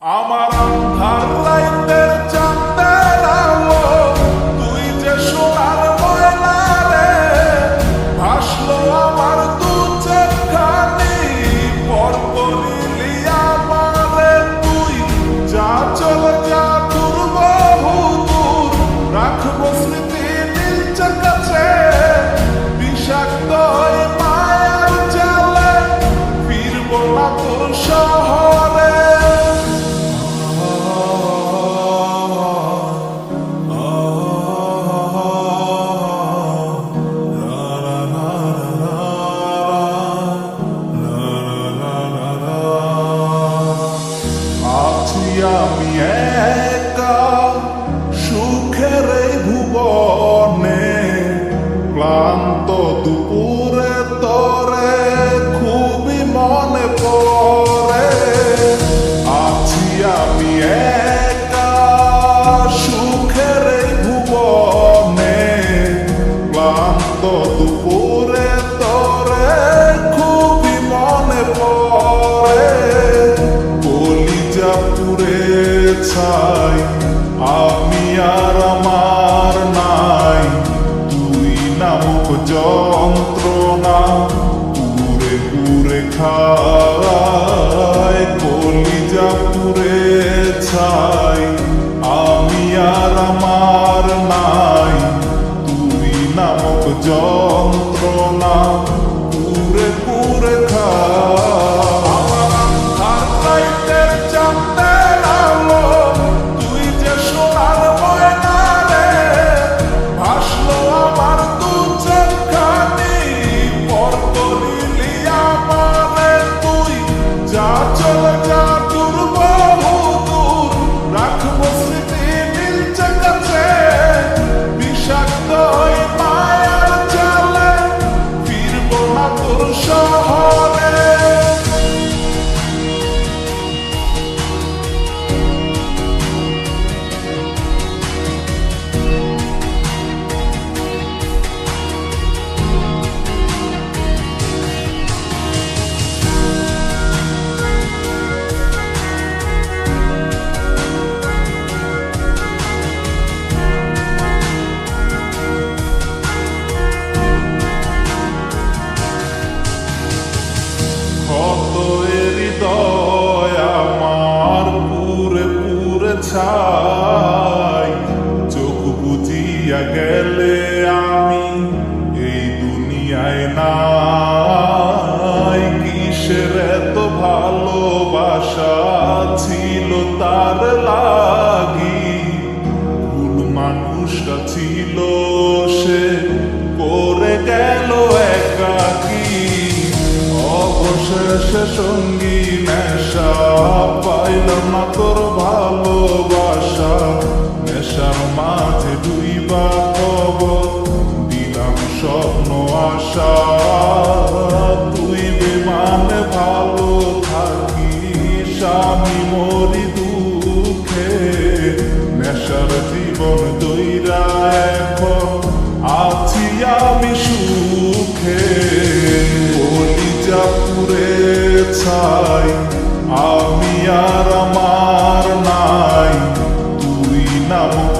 আমার আন্ধার রাইতের চাঁদের আলো তুই যে সোনার ময়না রে ভাসলো আমার দু চোখখানি পর করিলি আমারে তুই যা চলে যা দূর বহু দূর রাখবো স্মৃতি নীলচে কাছে বিষাক্ত ওই মায়ার জালে ফিরবো না তোর শহরে। আমি একা সুখের এই ভুবনে ক্লান্ত দুপুরে তরে খুবই মনে পড়ে। আছি আমি একা সুখের এই ভুবনে ক্লান্ত দুপুরে তরে খুবই মনে পড়ে। কলিজা পুরে ছাই আমি আর আমার নাই তুই নামক যন্ত্রণা পুরে পুরে খায়। কলিজা পুরে ছাই আমি আর আমার নাই তুই নামক যন্ত্রণা পুরে পুরে খায়। চোখ বুঝিয়া গেলে আমি এই দুনিয়ায় নাই। কিসের এত ভালোবাসা ছিল তার লাগি ভুল মানুষটা ছিল সে করে গেল একাকি। অবশেষে সঙ্গী নেশা পাইলাম না তোর ভালোবাসা নেশার মাঝে ডুইবা খবর দিলাম স্বপ্ন আশা। তুই বেমানে ভালো থাকিস আমি মরি দুঃখে নেশার জীবন দইরা এখন আছি আমি সুখে। কলিজা পুরে ছাই আমি আর আমার নাই তুই নামক